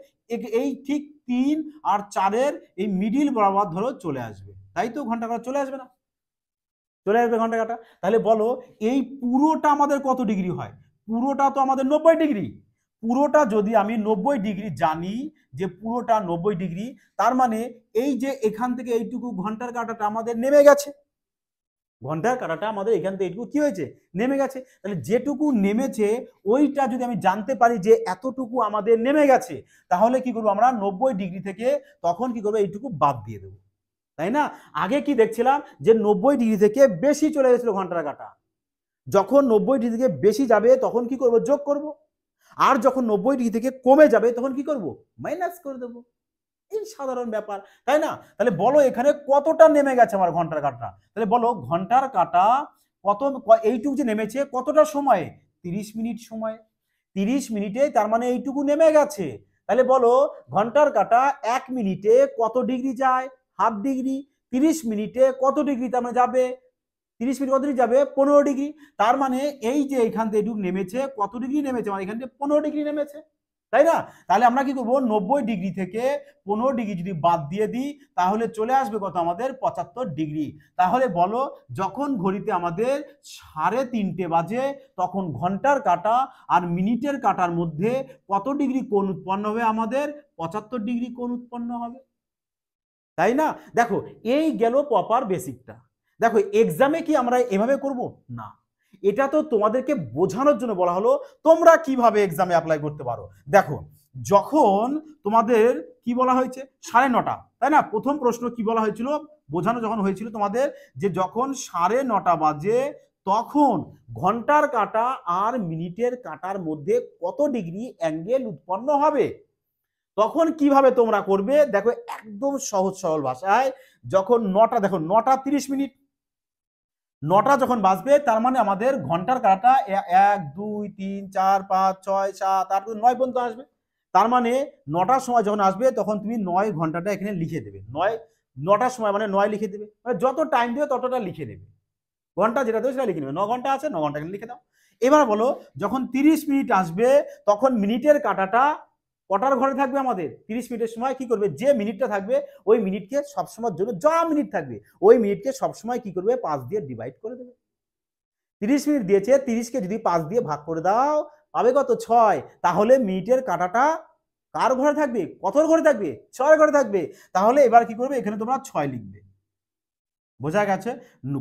এই ঠিক 3 আর 4-এর এই মিডিল বরাবর ধরো চলে আসবে, তাই তো? ঘন্টার কাঁটা চলে আসবে না? চলে আসবে ঘন্টা কাঁটা। তাহলে বলো এই পুরোটা আমাদের কত ডিগ্রি হয়? পুরোটা তো আমাদের 90 ডিগ্রি। পুরোটা যদি আমি 90 ডিগ্রি জানি যে পুরোটা 90 ডিগ্রি, তার মানে এই যে এখান থেকে এইটুকু ঘন্টার কাঁটাটা আমাদের নেমে গেছে। ঘন্টার কাঁটাটা আমাদের এখান থেকে এইটুকু কি হয়েছে? নেমে গেছে। তাহলে যেটুকু নেমেছে ওইটা যদি আমি জানতে পারি যে এতটুকু আমাদের নেমে গেছে, তাহলে কি করবো? আমরা 90 ডিগ্রি থেকে তখন কি করবো? এইটুকু বাদ দিয়ে দেবো, তাই না? আগে কি দেখছিলাম যে 90 ডিগ্রি থেকে বেশি চলে গেছিল ঘন্টার কাঁটা। যখন 90 ডিগ্রি থেকে বেশি যাবে তখন কি করব? যোগ করব। আর যখন 90 ডিগ্রি থেকে কমে যাবে তখন কি করব? মাইনাস করে দেব। এই সাধারণ ব্যাপার, তাই না? তাহলে বলো এখানে কতটা নেমে গেছে আমার ঘন্টার কাঁটা? তাহলে বলো ঘন্টার কাঁটা কত, এইটুকু যে নেমেছে কতটা সময়ে? 30 মিনিট সময়ে। 30 মিনিটে তার মানে এইটুকু নেমে গেছে। তাহলে বলো ঘন্টার কাঁটা 1 মিনিটে কত ডিগ্রি যায়? Half degree. 30 মিনিটে কত ডিগ্রি তার মানে যাবে? 30 মিনিট কত ডিগ্রি যাবে? 15 ডিগ্রি। তার মানে এই যে এখান থেকে এটুকু নেমেছে, কত ডিগ্রি নেমেছে? মানে এখান থেকে 15 ডিগ্রি নেমেছে, তাই না? তাহলে আমরা কি করবো? 90 ডিগ্রি থেকে 15 ডিগ্রি যদি বাদ দিয়ে দিই, তাহলে চলে আসবে কত আমাদের? 75 ডিগ্রি। তাহলে বলো যখন ঘড়িতে আমাদের 3:30 বাজে, তখন ঘন্টার কাঁটা আর মিনিটের কাঁটার মধ্যে কত ডিগ্রি কোণ উৎপন্ন হবে? আমাদের 75 ডিগ্রি কোণ উৎপন্ন হবে, তাই না? দেখো এই গেল প্রপার বেসিকটা। দেখো এক্সামে কি আমরা এভাবে করব না, এটা তো তোমাদেরকে বোঝানোর জন্য বলা হলো তোমরা কিভাবে এক্সামে অ্যাপ্লাই করতে পারো। দেখো যখন তোমাদের কি বলা হয়েছে 9:30, তাই না? প্রথম প্রশ্ন কি বলা হয়েছিল? বোঝানো যখন হয়েছিল তোমাদের যে যখন 9:30 বাজে, তখন ঘন্টার কাঁটা আর মিনিটের কাঁটার মধ্যে কত ডিগ্রি অ্যাঙ্গেল উৎপন্ন হবে। তখন কিভাবে তোমরা করবে? দেখো একদম সহজ সরল ভাষায়, যখন 9টা, দেখো 9টা 30 মিনিট, 9টা যখন বাজবে তার মানে আমাদের ঘন্টার কাঁটাটা 1 2 3 4 5 6 7 8 9 পর্যন্ত আসবে। তার মানে 9টার সময় যখন আসবে তখন তুমি 9 ঘন্টাটা এখানে লিখে দেবে। 9টার সময় মানে 9 লিখে দেবে, মানে যত টাইম দেবে ততটা লিখে দেবে। ঘন্টা যেটা দেবে সেটা লিখে নেবে। 9 ঘন্টা আছে, 9 ঘন্টা এখানে লিখে দাও। এবার বলো যখন 30 মিনিট আসবে তখন মিনিটের কাঁটাটা কটার ঘরে থাকবে আমাদের? 30 মিনিটের সময় কি করবে, যে মিনিটটা থাকবে ওই মিনিটকে সবসময়ের জন্য যা মিনিট থাকবে ওই মিনিটকে সবসময় কি করবে, 5 দিয়ে ডিভাইড করে দেবে। 30 মিনিট দিয়েছে, 30কে যদি 5 দিয়ে ভাগ করে দাও পাবে কত? 6। তাহলে মিনিটের কাঁটাটা কার ঘরে থাকবে, কত ঘরে থাকবে? 6 ঘরে থাকবে। তাহলে এবার কি করবে, এখানে তোমরা 6 লিখবে। বোঝা গেছে?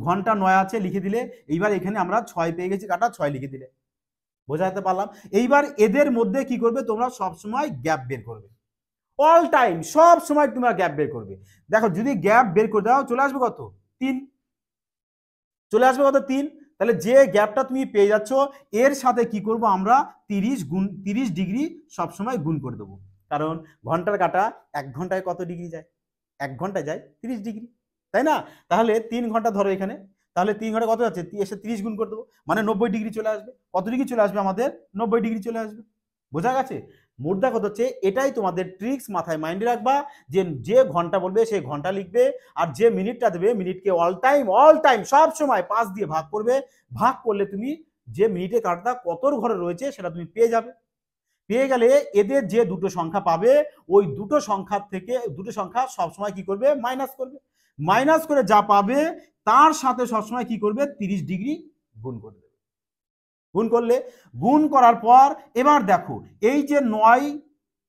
ঘন্টা 9 আছে লিখে দিলে, এইবার এখানে আমরা 6 পেয়ে গেছি, কাটা 6 লিখে দিলে। বোঝাতে পারলাম? এইবার এদের মধ্যে কি করবে, তোমরা সব সময় গ্যাপ বের করবে। অল টাইম সব সময় তোমরা গ্যাপ বের করবে। দেখো যদি গ্যাপ বের করে দাও চলে আসবে কত? 3। চলে আসবে কত? 3। তাহলে যে গ্যাপটা তুমি পেয়ে যাচ্ছ এর সাথে কি করব আমরা, 30 ডিগ্রি সবসময় গুণ করে দেবো। কারণ ঘন্টার কাঁটা 1 ঘন্টায় কত ডিগ্রি যায়? 1 ঘন্টায় যায় 30 ডিগ্রি, তাই না? তাহলে 3 ঘন্টা ধরো এখানে, তাহলে 3 ঘন্টা কত যাচ্ছে, এসে 30 গুণ করে দেবো, মানে 90 ডিগ্রি চলে আসবে। কত ডিগ্রি চলে আসবে আমাদের? 90 ডিগ্রি চলে আসবে। বোঝা গেছে? মুদ্রা কথা হচ্ছে এটাই তোমাদের ট্রিক্স, মাথায় মাইন্ডে রাখবা যে যে ঘন্টা বলবে সেই ঘন্টা লিখবে, আর যে মিনিটটা দেবে মিনিটকে অল টাইম সব সময় 5 দিয়ে ভাগ করবে। ভাগ করলে তুমি যে মিনিটের কাঁটাটা কত ঘরে রয়েছে সেটা তুমি পেয়ে যাবে। পেয়ে গেলে এদের যে দুটো সংখ্যা পাবে ওই দুটো সংখ্যার থেকে দুটো সংখ্যা সবসময় কি করবে, মাইনাস করবে। মাইনাস করে যা পাবে তার সাথে সবসময় কি করবে, 30 ডিগ্রি গুণ করে দেবে। গুণ করলে, গুণ করার পর এবার দেখো এই যে 9,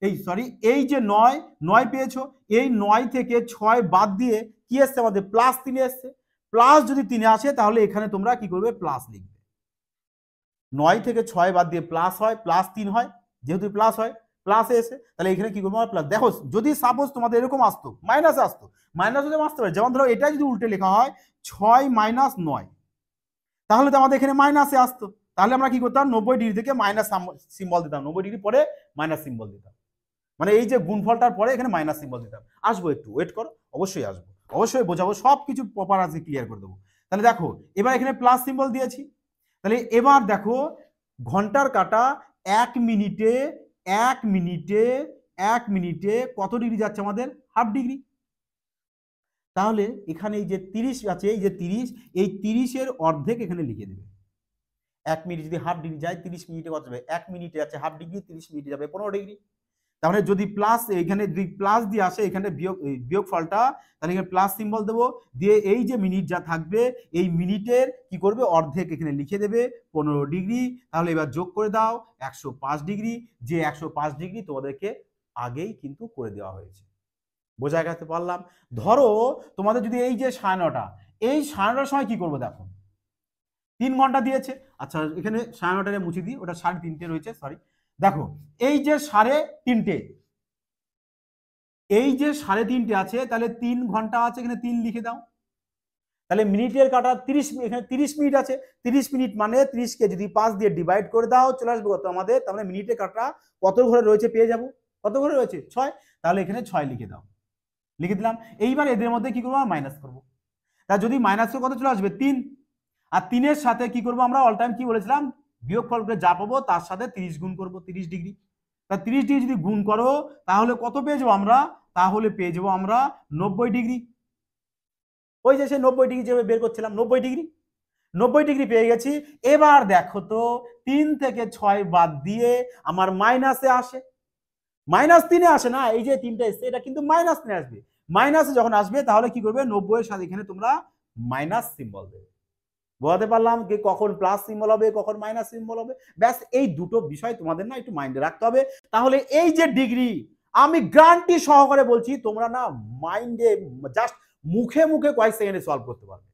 এই যে 9 পেয়েছো, এই 9 থেকে 6 বাদ দিয়ে কি এসছে আমাদের, +3 এসছে। প্লাস যদি 3 আসে তাহলে এখানে তোমরা কি করবে, প্লাস লিখবে। 9 থেকে 6 বাদ দিয়ে প্লাস হয়, +3 হয়, যেহেতু প্লাস হয় প্লাসে এসে তাহলে এখানে কি করবো, প্লাস। দেখো যদি সাপোজ তোমাদের এরকম আসতো, মাইনাসে আসতো, মাইনাস যদি আসতে পারে, যেমন ধরো এটা যদি উল্টে লেখা হয় 6 - 9, তাহলে তো আমাদের এখানে মাইনাসে আসতো। তাহলে আমরা কি করতাম, 90 ডিগ্রি থেকে মাইনাস সিম্বল দিতাম, 90 ডিগ্রি পরে মাইনাস সিম্বল দিতাম, মানে এই যে গুণফলটার পরে এখানে মাইনাস সিম্বল দিতাম। আসবো, একটু ওয়েট করো, অবশ্যই আসবো, অবশ্যই বোঝাবো, সব কিছু প্রপার আছে, ক্লিয়ার করে দেবো। তাহলে দেখো এবার এখানে প্লাস সিম্বল দিয়েছি। তাহলে এবার দেখো ঘন্টার কাঁটা 1 মিনিটে 1 মিনিটে কত ডিগ্রি যাচ্ছে আমাদের, হাফ ডিগ্রি। তাহলে এখানে এই যে 30 আছে, এই যে 30, এই 30-এর অর্ধেক এখানে লিখে দেবে। 1 মিনিট যদি হাফ ডিগ্রি যায় 30 মিনিটে কত যাবে, 1 মিনিটে আছে হাফ ডিগ্রি, 30 মিনিটে যাবে 15 ডিগ্রি। তাহলে যদি প্লাস, এখানে যদি প্লাস দিয়ে আসে এখানে বিয়োগ ফলটা, তাহলে এখানে প্লাস সিম্বল দেবো, দিয়ে এই যে মিনিট যা থাকবে এই মিনিটের কি করবে, অর্ধেক এখানে লিখে দেবে 15 ডিগ্রি। তাহলে এবার যোগ করে দাও 105 ডিগ্রি, যে 105 ডিগ্রি তোমাদেরকে আগেই কিন্তু করে দেওয়া হয়েছে। বোঝা গেছে পারলাম? ধরো তোমাদের যদি এই যে 9:30, এই 9:30 সময় কি করবো দেখো, 3 ঘন্টা দিয়েছে। আচ্ছা এখানে 9:30 মুছে দিই, ওটা 3:30 রয়েছে, সরি। দেখো এই যে 3:30, এই যে 3:30 আছে, তাহলে 3 ঘন্টা আছে, এখানে 3 লিখে দাও। তাহলে মিনিটের কাটা 30, এখানে 30 মিনিট আছে, 30 মিনিট মানে 30কে যদি 5 দিয়ে ডিভাইড করে দাও চলে আসবে কত আমাদের, তাহলে মিনিটের কাটা কত ঘরে রয়েছে পেয়ে যাবো। কত ঘরে রয়েছে, 6। তাহলে এখানে 6 লিখে দাও, লিখে দিলাম। এইবার এদের মধ্যে কি করবো, মাইনাস করবো। তা যদি মাইনাস করে কত চলে আসবে, 3। আর 3-এর সাথে কি করবো আমরা, অল টাইম কি বলেছিলাম, বিয়োগফল করে যা পাবো তার সাথে 30 গুণ করবো, 30 ডিগ্রি। তা 30 ডিগ্রি যদি গুণ করো তাহলে কত পেয়ে যাবো আমরা, তাহলে পেয়ে যাবো আমরা 90 ডিগ্রি। ওই যে সে 90 ডিগ্রি যেভাবে বের করছিলাম, 90 ডিগ্রি পেয়ে গেছি। এবার দেখো তো 3 থেকে 6 বাদ দিয়ে আমার মাইনাসে আসে, -3-এ আসে না, এই যে 3টা এসছে এটা কিন্তু -3 আসবে। মাইনাসে যখন আসবে তাহলে কি করবে, 90-এর সাথে এখানে তোমরা মাইনাস সিম্বল দেবে। বোঝাতে পারলাম যে কখন প্লাস সিম্বল হবে, কখন মাইনাস সিম্বল হবে। ব্যাস এই দুটো বিষয় তোমাদের না একটু মাইন্ডে রাখতে হবে। তাহলে এই যে ডিগ্রি, আমি গ্যারান্টি সহকারে বলছি তোমরা না মাইন্ডে জাস্ট মুখে মুখে কয়েক সেকেন্ডে সলভ করতে পারবে।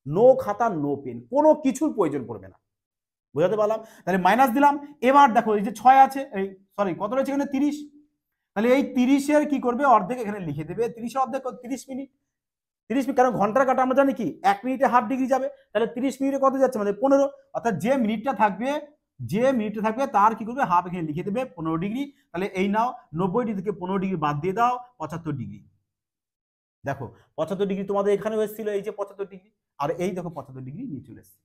নো খাতা নো পেন, কোনো কিছুর প্রয়োজন পড়বে না। বোঝাতে পারলাম? তাহলে মাইনাস দিলাম। এবার দেখো এই যে 6 আছে, এই সরি কত রয়েছে এখানে, 30। তাহলে এই 30-এর কি করবে, অর্ধেক এখানে লিখে দেবে। 30-এর অর্ধেক 30 মিনিট। 30 মিনিট, কারণ ঘন্টার কাটা আমরা জানি কি 1 মিনিটে হাফ ডিগ্রি যাবে, তাহলে 30 মিনিটে কত যাচ্ছে আমাদের, 15। অর্থাৎ যে মিনিটটা থাকবে তার কি করবে, হাফ এখানে লিখে দেবে 15 ডিগ্রি। তাহলে এই নাও 90 ডিগ্রি থেকে 15 ডিগ্রি বাদ দিয়ে দাও, 75 ডিগ্রি। দেখো 75 ডিগ্রি তোমাদের এখানে এসেছিল, এই যে 75 ডিগ্রি, আর এই দেখো 75 ডিগ্রি নিয়ে চলে এসছে।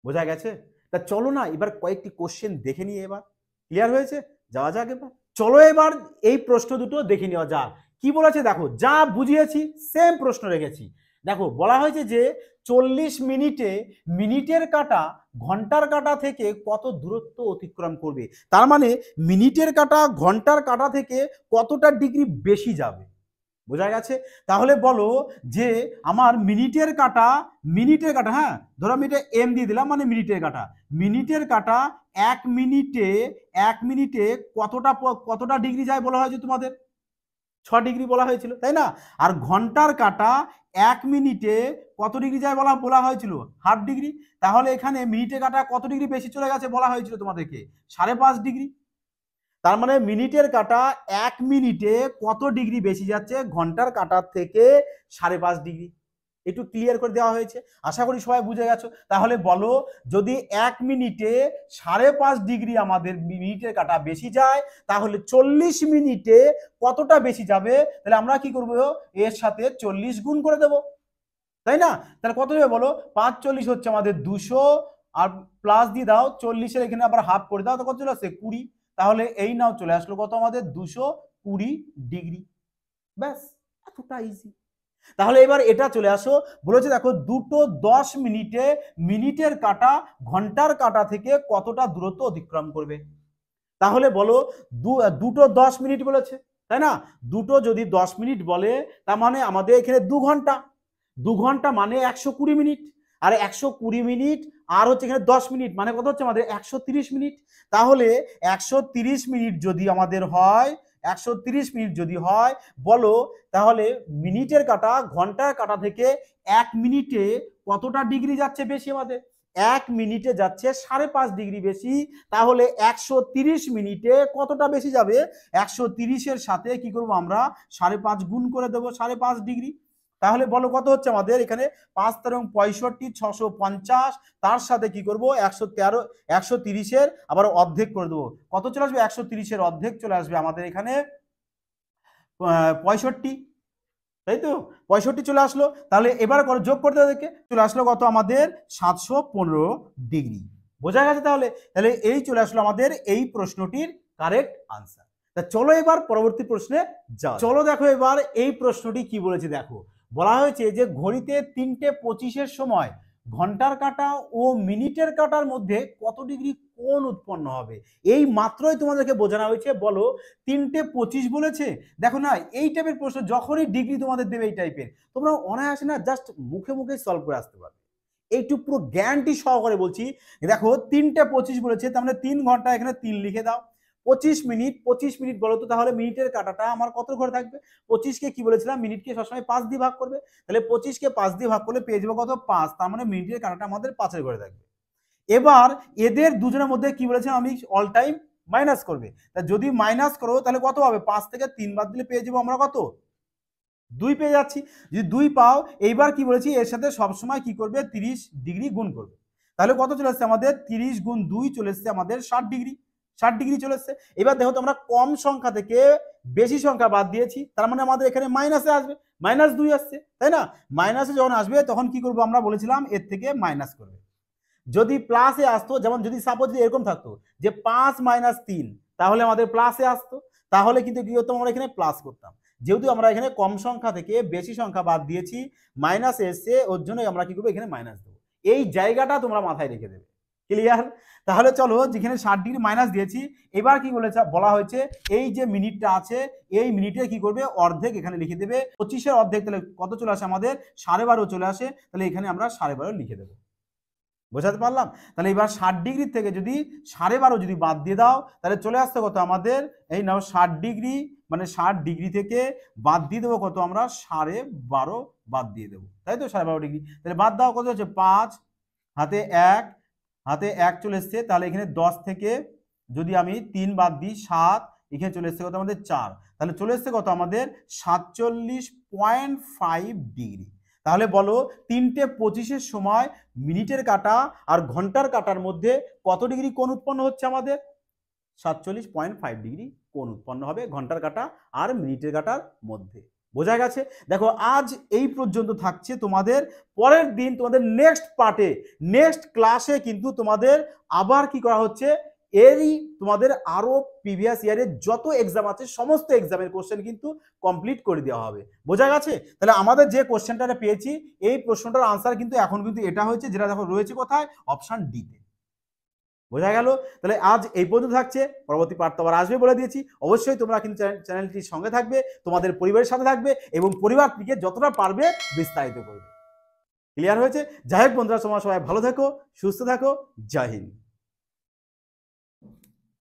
বোঝা গেছে? তা চলো না এবার কয়েকটি কোশ্চেন দেখে নিই। এবার ক্লিয়ার হয়েছে? যাওয়া যাক এবার। চলো এবার এই প্রশ্ন দুটো দেখে নেওয়া যাক। কি বলেছে দেখো, যা বুঝিয়েছি সেম প্রশ্ন রেখেছি। দেখো বলা হয়েছে যে 40 মিনিটে মিনিটের কাঁটা ঘন্টার কাঁটা থেকে কত দূরত্ব অতিক্রম করবে। তার মানে মিনিটের কাঁটা ঘন্টার কাঁটা থেকে কতটা ডিগ্রি বেশি যাবে। বোঝা গেছে? তাহলে বলো যে আমার মিনিটের কাঁটা হ্যাঁ, ধরো আমি এটা এম দিয়ে দিলাম, মানে মিনিটের কাঁটা 1 মিনিটে কতটা ডিগ্রি যায় বলা হয়েছে তোমাদের? 6 ডিগ্রি বলা হয়েছিল, তাই না? আর ঘন্টার কাঁটা 1 মিনিটে কত ডিগ্রি যায় বলা হয়েছিল? Half degree. তাহলে এখানে মিনিটের কাঁটা কত ডিগ্রি বেশি চলে গেছে বলা হয়েছিল তোমাদেরকে? 5.5 ডিগ্রি। তার মানে মিনিটের কাঁটা 1 মিনিটে কত ডিগ্রি বেশি যাচ্ছে? ঘন্টার কাঁটার থেকে 5.5 ডিগ্রি। একটু ক্লিয়ার করে দেওয়া হয়েছে, আশা করি সবাই বুঝে গেছো। তাহলে বলো, যদি 1 মিনিটে 5.5 ডিগ্রি আমাদের মিনিটের কাঁটা বেশি যায়, তাহলে 40 মিনিটে কতটা বেশি যাবে? তাহলে আমরা কি করব, এর সাথে 40 গুণ করে দেব, তাই না? তাহলে কত হবে বলো? 5 40 হচ্ছে আমাদের 200, আর প্লাস দিয়ে দাও 40-এর এখানে আবার হাফ করে দাও, তো কত চলে আসছে? 20। তাহলে এই নাও চলে আসলো কত আমাদের? 220 ডিগ্রি। ব্যাস, এতটা ইজি। তাহলে এবার এটা চলে আসো, বলেছে দেখো 2:10 মিনিটে মিনিটের কাঁটা ঘন্টার কাঁটা থেকে কতটা দূরত্ব অতিক্রম করবে। তাহলে বলো 2:10 মিনিট বলেছে, তাই না? 2 যদি 10 মিনিট বলে, তার মানে আমাদের এখানে 2 ঘন্টা। 2 ঘন্টা মানে 120 মিনিট, আর 120 মিনিট আর হচ্ছে এখানে 10 মিনিট, মানে কত হচ্ছে আমাদের? 130 মিনিট। তাহলে 130 মিনিট যদি আমাদের হয়, 130 মিনিট যদি হয়, বলো তাহলে মিনিটের কাঁটা ঘন্টার কাঁটা থেকে 1 মিনিটে কতটা ডিগ্রি যাচ্ছে বেশি আমাদের? 1 মিনিটে যাচ্ছে 5.5 ডিগ্রি বেশি। তাহলে 130 মিনিটে কতটা বেশি যাবে? 130-এর সাথে কি করব আমরা? 5.5 গুণ করে দেবো 5.5 ডিগ্রি। তাহলে বলো কত হচ্ছে আমাদের এখানে? 5 এবং 65, 650। তার সাথে কি করব? 113, 130-এর আবার অর্ধেক করে দেবো। কত চলে আসবে? 130-এর অর্ধেক চলে আসবে আমাদের এখানে 65, তাই তো? 65 চলে আসলো। তাহলে এবার যোগ করতে দেখে চলে আসলো কত আমাদের? 715 ডিগ্রি। বোঝা গেছে? তাহলে তাহলে এই চলে আসলো আমাদের এই প্রশ্নটির কারেক্ট আনসার। তা চলো এবার পরবর্তী প্রশ্নে যাও। চলো দেখো এবার এই প্রশ্নটি কি বলেছে দেখো। বলা হয়েছে যে ঘড়িতে 3:25-এর সময় ঘন্টার কাঁটা ও মিনিটের কাঁটার মধ্যে কত ডিগ্রি কোণ উৎপন্ন হবে। এই মাত্রই তোমাদেরকে বোঝানো হয়েছে। বলো 3:25 বলেছে। দেখো না, এই টাইপের প্রশ্ন যখনই ডিগ্রি তোমাদের দেবে এই টাইপের, তোমরা অনায়াসে না জাস্ট মুখে মুখে সলভ করে আসতে পারবে। এইটুকু পুরো গ্যারান্টি সহকারে বলছি। দেখো 3:25 বলেছে, তার মানে 3 ঘন্টা, এখানে 3 লিখে দাও। 25 মিনিট বলো তো, তাহলে মিনিটের কাঁটাটা আমার কত ঘরে থাকবে? 25-কে কি বলেছিলাম? মিনিটকে সবসময় 5 দিয়ে ভাগ করবে। তাহলে 25-কে 5 দিয়ে ভাগ করলে পেয়ে যাবো কত? 5। তার মানে মিনিটের কাঁটাটা আমাদের 5-এর ঘরে থাকবে। এবার এদের দুজনের মধ্যে কি বলেছে? আমি অল টাইম মাইনাস করবে। তা যদি মাইনাস করো তাহলে কত হবে? 5 থেকে 3 বাদ দিলে পেয়ে যাবো আমরা কত? 2 পেয়ে যাচ্ছি। যদি 2 পাও, এইবার কি বলেছি? এর সাথে সবসময় কি করবে? 30 ডিগ্রি গুণ করবে। তাহলে কত চলে আসছে আমাদের? 30 গুণ 2 চলে এসছে আমাদের 60 ডিগ্রি। 60 ডিগ্রি চলে এসছে। এবার দেখো তো আমরা কম সংখ্যা থেকে বেশি সংখ্যা বাদ দিয়েছি, তার মানে আমাদের এখানে মাইনাসে আসবে। -2 আসছে, তাই না? মাইনাসে যখন আসবে তখন কি করবো? আমরা বলেছিলাম এর থেকে মাইনাস করবে। যদি প্লাসে আসতো, যেমন যদি সাপোজ এরকম থাকতো যে 5 - 3, তাহলে আমাদের প্লাসে আসতো। তাহলে কিন্তু কি হতো? আমরা এখানে প্লাস করতাম। যেহেতু আমরা এখানে কম সংখ্যা থেকে বেশি সংখ্যা বাদ দিয়েছি, মাইনাসে এসছে, ওর জন্যই আমরা কি করবো? এখানে মাইনাস দেবো। এই জায়গাটা তোমরা মাথায় রেখে দেবে। ক্লিয়ার? তাহলে চলো, যেখানে 60 ডিগ্রি মাইনাস দিয়েছি, এবার কি বলা হয়েছে? এই যে মিনিটটা আছে, এই মিনিটে কি করবে? অর্ধেক এখানে লিখে দেবে। 25-এর অর্ধেক, তাহলে কত চলে আসে আমাদের? 12.5 চলে আসে। তাহলে এখানে আমরা 12.5 লিখে দেবো। বোঝাতে পারলাম? তাহলে এবার 60 ডিগ্রি থেকে যদি 12.5 যদি বাদ দিয়ে দাও, তাহলে চলে আসতে কত আমাদের? এই নাও 60 ডিগ্রি, মানে 60 ডিগ্রি থেকে বাদ দিয়ে দেবো কত? আমরা 12.5 বাদ দিয়ে দেবো, তাই তো? 12.5 ডিগ্রি। তাহলে বাদ দাও কত হচ্ছে? 5, হাতে 1 চলে এসছে। তাহলে এখানে 10 থেকে যদি আমি 3 বাদ দিই, 7, এখানে চলে এসছে কত আমাদের? 4। তাহলে চলে এসছে কত আমাদের? 47.5 ডিগ্রি। তাহলে বলো 3:25-এর সময় মিনিটের কাঁটা আর ঘন্টার কাঁটার মধ্যে কত ডিগ্রি কোণ উৎপন্ন হচ্ছে আমাদের? 47.5 ডিগ্রি কোণ উৎপন্ন হবে ঘন্টার কাঁটা আর মিনিটের কাঁটার মধ্যে। বোঝা গেছে? দেখো আজ এই পর্যন্ত থাকছে, তোমাদের পরের দিন তোমাদের নেক্সট পার্টে, নেক্সট ক্লাসে কিন্তু তোমাদের আবার কি করা হচ্ছে, এরই তোমাদের আরো প্রিভিয়াস ইয়ারের যত এক্সাম আছে সমস্ত এক্সামের কোশ্চেন কিন্তু কমপ্লিট করে দেওয়া হবে। বোঝা গেছে? তাহলে আমাদের যে কোশ্চেনটা পেয়েছি এই প্রশ্নটার আনসার কিন্তু এখন কিন্তু এটা হয়েছে, যেটা দেখো রয়েছে কোথায়, অপশন ডি তে। বোঝা গেল? তাহলে আজ এই পর্যন্ত থাকছে, পরবর্তী পার্ট তো আবার আসবে বলে দিয়েছি। অবশ্যই তোমরা কিন্তু চ্যানেলটির সঙ্গে থাকবে, তোমাদের পরিবারের সাথে থাকবে এবং পরিবারটিকে যতটা পারবে বিস্তারিত করবে। ক্লিয়ার হয়েছে? যাই হোক বন্ধুরা, তোমরা সবাই ভালো থেকো, সুস্থ থাকো। জয় হিন্দ।